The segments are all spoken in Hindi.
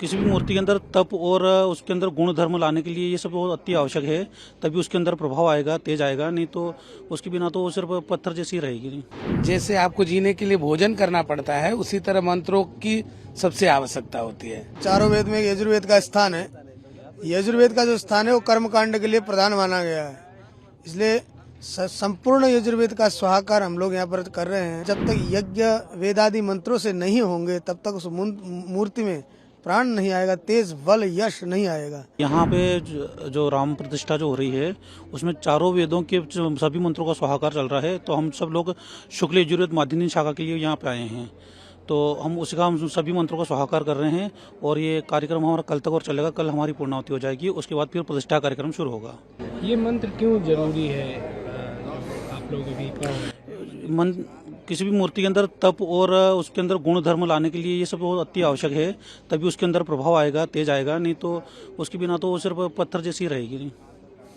किसी भी मूर्ति के अंदर तप और उसके अंदर गुण धर्म लाने के लिए ये सब बहुत अति आवश्यक है। तभी उसके अंदर प्रभाव आएगा, तेज आएगा, नहीं तो उसके बिना तो वो सिर्फ पत्थर जैसी रहेगी। नहीं, जैसे आपको जीने के लिए भोजन करना पड़ता है, उसी तरह मंत्रों की सबसे आवश्यकता होती है। चारों वेद में यजुर्वेद का स्थान है। यजुर्वेद का जो स्थान है वो कर्म कांड के लिए प्रधान माना गया है, इसलिए संपूर्ण यजुर्वेद का स्वाहाकार हम लोग यहाँ पर कर रहे हैं। जब तक यज्ञ वेदादि मंत्रों से नहीं होंगे तब तक उस मूर्ति में प्राण नहीं आएगा, तेज बल यश नहीं आएगा। यहाँ पे जो राम प्रतिष्ठा जो हो रही है उसमें चारों वेदों के सभी मंत्रों का स्वाहाकार चल रहा है। तो हम सब लोग शुक्ल यजुर्वेद माध्यमिक शाखा के लिए यहाँ पे आए हैं, तो हम सभी मंत्रों का स्वाहाकार कर रहे हैं। और ये कार्यक्रम हमारा कल तक और चलेगा। कल हमारी पूर्णाहुति हो जाएगी, उसके बाद फिर प्रतिष्ठा कार्यक्रम शुरू होगा। ये मंत्र क्यों जरूरी है? आप लोग अभी कौन किसी भी मूर्ति के अंदर तप और उसके अंदर गुण धर्म लाने के लिए ये सब बहुत अति आवश्यक है। तभी उसके अंदर प्रभाव आएगा, तेज आएगा, नहीं तो उसके बिना तो वो सिर्फ पत्थर जैसी रहेगी। नहीं,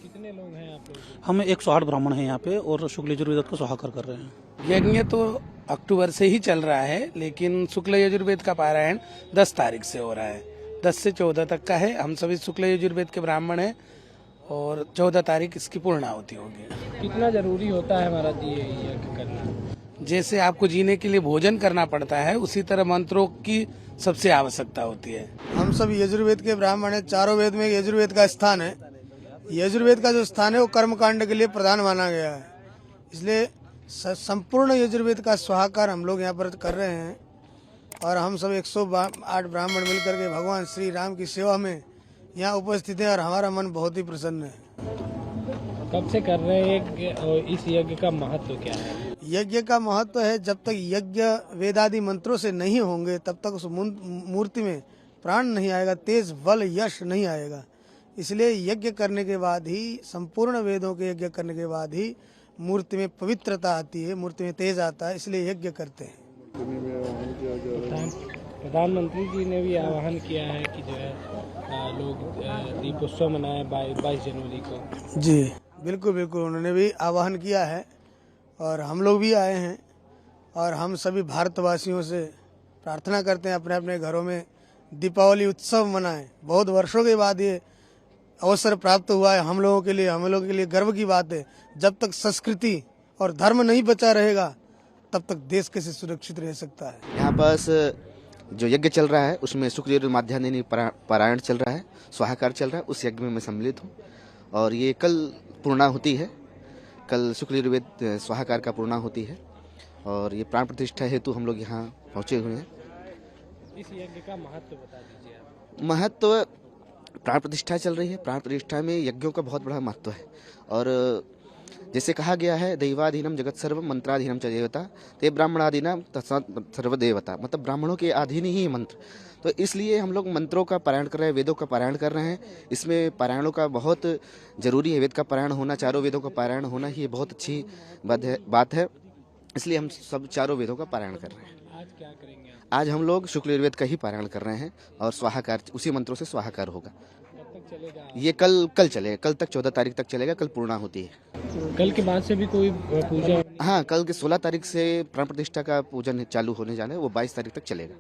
कितने लोग हैं आप लोग? हम 108 ब्राह्मण हैं यहाँ पे और शुक्ल यजुर्वेद का स्वाहाकार कर रहे हैं। यज्ञ तो अक्टूबर से ही चल रहा है, लेकिन शुक्ल यजुर्वेद का पारायण 10 तारीख से हो रहा है। 10 से 14 तक का है। हम सभी शुक्ल यजुर्वेद के ब्राह्मण हैं और 14 तारीख इसकी पूर्णाहुति होगी। कितना जरूरी होता है महाराज जी ये यज्ञ करना? जैसे आपको जीने के लिए भोजन करना पड़ता है, उसी तरह मंत्रों की सबसे आवश्यकता होती है। हम सब यजुर्वेद के ब्राह्मण हैं। चारों वेद में यजुर्वेद का स्थान है। यजुर्वेद का जो स्थान है वो कर्म कांड के लिए प्रधान माना गया है, इसलिए संपूर्ण यजुर्वेद का स्वाहाकार हम लोग यहाँ पर कर रहे हैं। और हम सब 108 ब्राह्मण मिलकर के भगवान श्री राम की सेवा में यहाँ उपस्थित हैं और हमारा मन बहुत ही प्रसन्न है। कब से कर रहे हैं और इस यज्ञ का महत्व क्या है? यज्ञ का महत्व है, जब तक यज्ञ वेदादि मंत्रों से नहीं होंगे तब तक उस मूर्ति में प्राण नहीं आएगा, तेज बल यश नहीं आएगा। इसलिए यज्ञ करने के बाद ही, संपूर्ण वेदों के यज्ञ करने के बाद ही मूर्ति में पवित्रता आती है, मूर्ति में तेज आता है, इसलिए यज्ञ करते हैं। प्रधानमंत्री जी ने भी आह्वान किया है कि जो है लोग दीपोत्सव मनाएं 22 जनवरी को। जी बिल्कुल बिल्कुल, उन्होंने भी आह्वान किया है और हम लोग भी आए हैं। और हम सभी भारतवासियों से प्रार्थना करते हैं अपने अपने घरों में दीपावली उत्सव मनाएं। बहुत वर्षों के बाद ये अवसर प्राप्त हुआ है हम लोगों के लिए गर्व की बात है। जब तक संस्कृति और धर्म नहीं बचा रहेगा तब तक देश कैसे सुरक्षित रह सकता है। यहाँ पास जो यज्ञ चल रहा है उसमें शुक्ल यजुर्वेद माध्यान्ह पारायण चल रहा है, स्वाहाकार चल रहा है। उस यज्ञ में मैं सम्मिलित हूँ और ये कल पूर्णाहुति है। कल शुक्ल यजुर्वेद स्वाहाकार का पूर्णाहुति है और ये प्राण प्रतिष्ठा हेतु हम लोग यहाँ पहुँचे हुए हैं। इस यज्ञ का महत्व बता दीजिए आप। महत्व, प्राण प्रतिष्ठा चल रही है। प्राण प्रतिष्ठा में यज्ञों का बहुत बड़ा महत्व है। और जैसे कहा गया है, दैवाधीनम जगत सर्वम मंत्राधीनम च देवता ते ब्राह्मणाधीनम तत्सत् सर्वदेवता, मतलब ब्राह्मणों के अधीन ही मंत्र। तो इसलिए हम लोग मंत्रों का पारायण कर रहे हैं, वेदों का पारायण कर रहे हैं। इसमें पारायणों का बहुत जरूरी है। वेद का पारायण होना, चारों वेदों का पारायण होना ही बहुत अच्छी बात है। इसलिए हम सब चारों वेदों का पारायण कर रहे हैं। आज क्या करेंगे आप? आज हम लोग शुक्ल यजुर्वेद का ही पारायण कर रहे हैं और स्वाहाकार, उसी मंत्रों से स्वाहाकार होगा। कब तक चलेगा? ये कल चलेगा। कल तक 14 तारीख तक चलेगा। कल पूर्णाहुति है। कल के बाद से भी कोई पूजा? हाँ, कल के 16 तारीख से प्राण प्रतिष्ठा का पूजन चालू होने जाना है। वो 22 तारीख तक चलेगा।